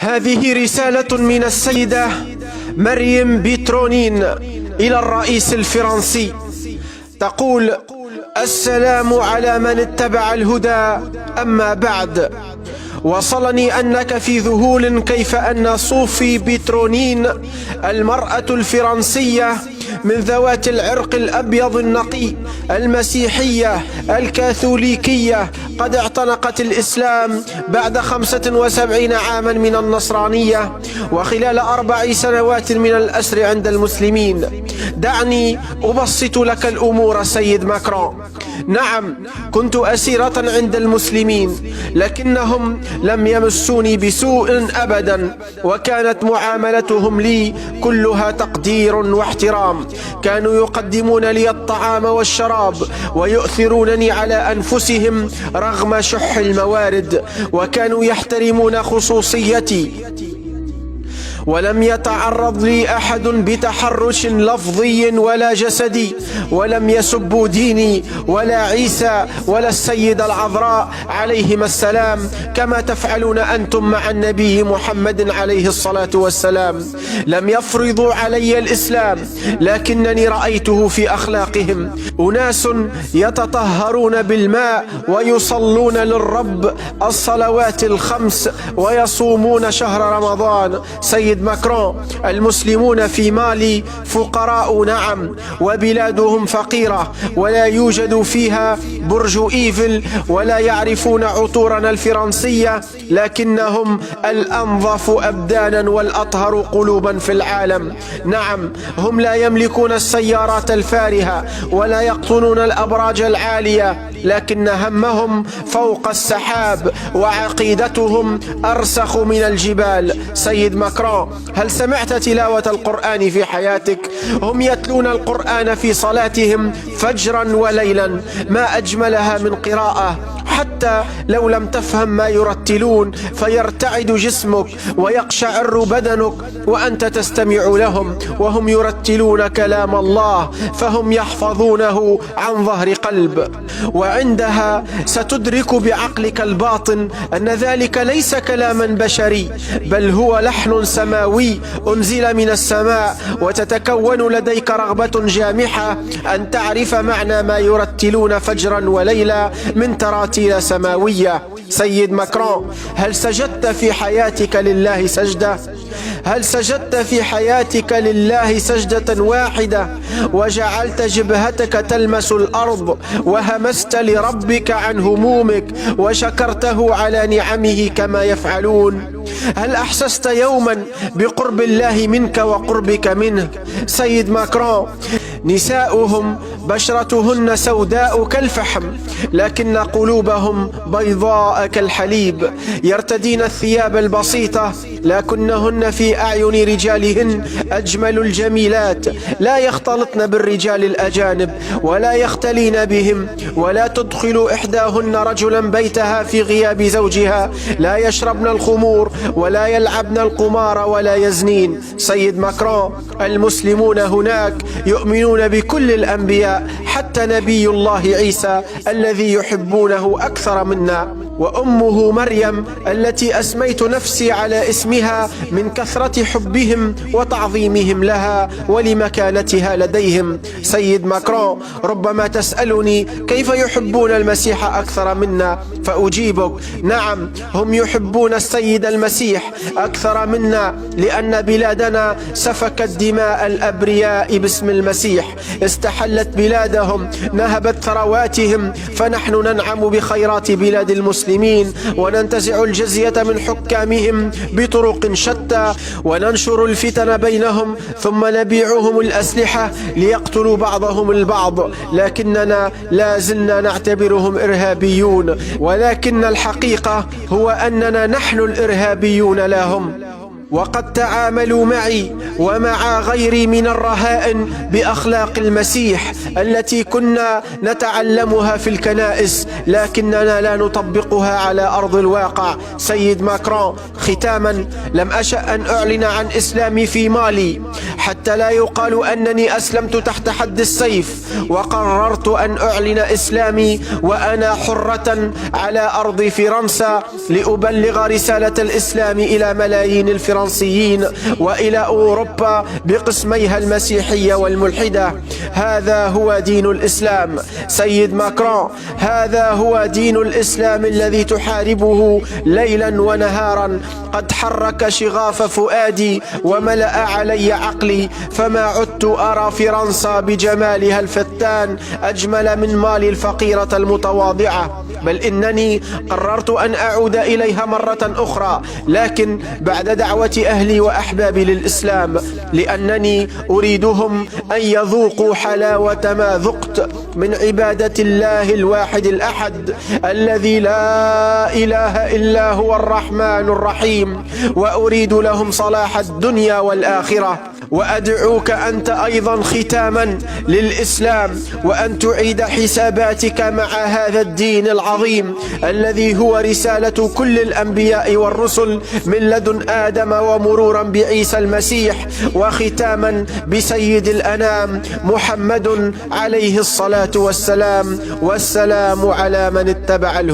هذه رسالة من السيدة مريم بيترونين إلى الرئيس الفرنسي، تقول: السلام على من اتبع الهدى، أما بعد. وصلني أنك في ذهول كيف أن صوفي بيترونين المرأة الفرنسية من ذوات العرق الأبيض النقي المسيحية الكاثوليكية قد اعتنقت الإسلام بعد 75 عاما من النصرانية، وخلال 4 سنوات من الأسر عند المسلمين. دعني أبسط لك الأمور سيد ماكرون. نعم، كنت أسيرة عند المسلمين، لكنهم لم يمسوني بسوء أبدا، وكانت معاملتهم لي كلها تقدير واحترام. كانوا يقدمون لي الطعام والشراب ويؤثرونني على أنفسهم رغم شح الموارد، وكانوا يحترمون خصوصيتي، ولم يتعرض لي أحد بتحرش لفظي ولا جسدي، ولم يسبوا ديني ولا عيسى ولا السيدة العذراء عليهما السلام كما تفعلون أنتم مع النبي محمد عليه الصلاة والسلام. لم يفرضوا علي الإسلام، لكنني رأيته في أخلاقهم. أناس يتطهرون بالماء ويصلون للرب الصلوات ال5 ويصومون شهر رمضان. سيد ماكرون، المسلمون في مالي فقراء نعم، وبلادهم فقيرة، ولا يوجد فيها برج إيفل، ولا يعرفون عطورنا الفرنسية، لكنهم الأنظف أبدانا والأطهر قلوبا في العالم. نعم، هم لا يملكون السيارات الفارهة ولا يقطنون الأبراج العالية، لكن همهم فوق السحاب، وعقيدتهم أرسخ من الجبال. سيد ماكرون، هل سمعت تلاوة القرآن في حياتك؟ هم يتلون القرآن في صلاتهم فجرا وليلا، ما أجملها من قراءة، حتى لو لم تفهم ما يرتلون فيرتعد جسمك ويقشعر بدنك وأنت تستمع لهم وهم يرتلون كلام الله، فهم يحفظونه عن ظهر قلب. وعندها ستدرك بعقلك الباطن أن ذلك ليس كلاما بشري، بل هو لحن سماوي أنزل من السماء، وتتكون لديك رغبة جامحة أن تعرف معنى ما يرتلون فجرا وليلا من تراتيل سماوية. سيد ماكرون، هل سجدت في حياتك لله سجدة؟ هل سجدت في حياتك لله سجدة واحدة وجعلت جبهتك تلمس الأرض وهمست لربك عن همومك وشكرته على نعمه كما يفعلون؟ هل أحسست يوما بقرب الله منك وقربك منه؟ سيد ماكرون، نساؤهم بشرتهن سوداء كالفحم، لكن قلوبهم بيضاء كالحليب. يرتدين الثياب البسيطة، لكنهن في أعين رجالهن أجمل الجميلات. لا يختلطن بالرجال الأجانب ولا يختلين بهم، ولا تدخل إحداهن رجلا بيتها في غياب زوجها. لا يشربن الخمور ولا يلعبن القمار ولا يزنين. سيد ماكرون، المسلمون هناك يؤمنون بكل الأنبياء، حتى نبي الله عيسى الذي يحبونه أكثر منا، وأمه مريم التي أسميت نفسي على اسمها من كثرة حبهم وتعظيمهم لها ولمكانتها لديهم. سيد ماكرون، ربما تسألني كيف يحبون المسيح أكثر منا، فأجيبك: نعم، هم يحبون السيد المسيح أكثر منا، لأن بلادنا سفكت دماء الأبرياء باسم المسيح، استحلت بلادهم، نهبت ثرواتهم، فنحن ننعم بخيرات بلاد المسلمين وننتزع الجزية من حكامهم بطرق شتى، وننشر الفتن بينهم، ثم نبيعهم الأسلحة ليقتلوا بعضهم البعض، لكننا لا زلنا نعتبرهم إرهابيون، ولكن الحقيقة هو أننا نحن الإرهابيون لهم. وقد تعاملوا معي ومع غيري من الرهائن بأخلاق المسيح التي كنا نتعلمها في الكنائس، لكننا لا نطبقها على أرض الواقع. سيد ماكرون، ختاما، لم أشأ أن أعلن عن إسلامي في مالي حتى لا يقال أنني أسلمت تحت حد السيف، وقررت أن أعلن إسلامي وأنا حرة على أرض فرنسا لأبلغ رسالة الإسلام إلى ملايين الفرنسيين وإلى أوروبا بقسميها المسيحية والملحدة. هذا هو دين الإسلام سيد ماكرون، هذا هو دين الإسلام الذي تحاربه ليلا ونهارا. قد حرك شغاف فؤادي وملأ علي عقلي، فما عدت أرى فرنسا بجمالها الفتان أجمل من مالي الفقيرة المتواضعة، بل إنني قررت أن أعود إليها مرة أخرى، لكن بعد دعوة أهلي وأحبابي للإسلام، لأنني أريدهم أن يذوقوا حلاوة ما ذقت من عبادة الله الواحد الأحد الذي لا إله إلا هو الرحمن الرحيم، وأريد لهم صلاح الدنيا والآخرة. وأدعوك أنت أيضا ختاما للإسلام وأن تعيد حساباتك مع هذا الدين العظيم الذي هو رسالة كل الأنبياء والرسل من لدن آدم ومرورا بعيسى المسيح، وختاما بسيد الأنام محمد عليه الصلاة والسلام. والسلام على من اتبع الهدى.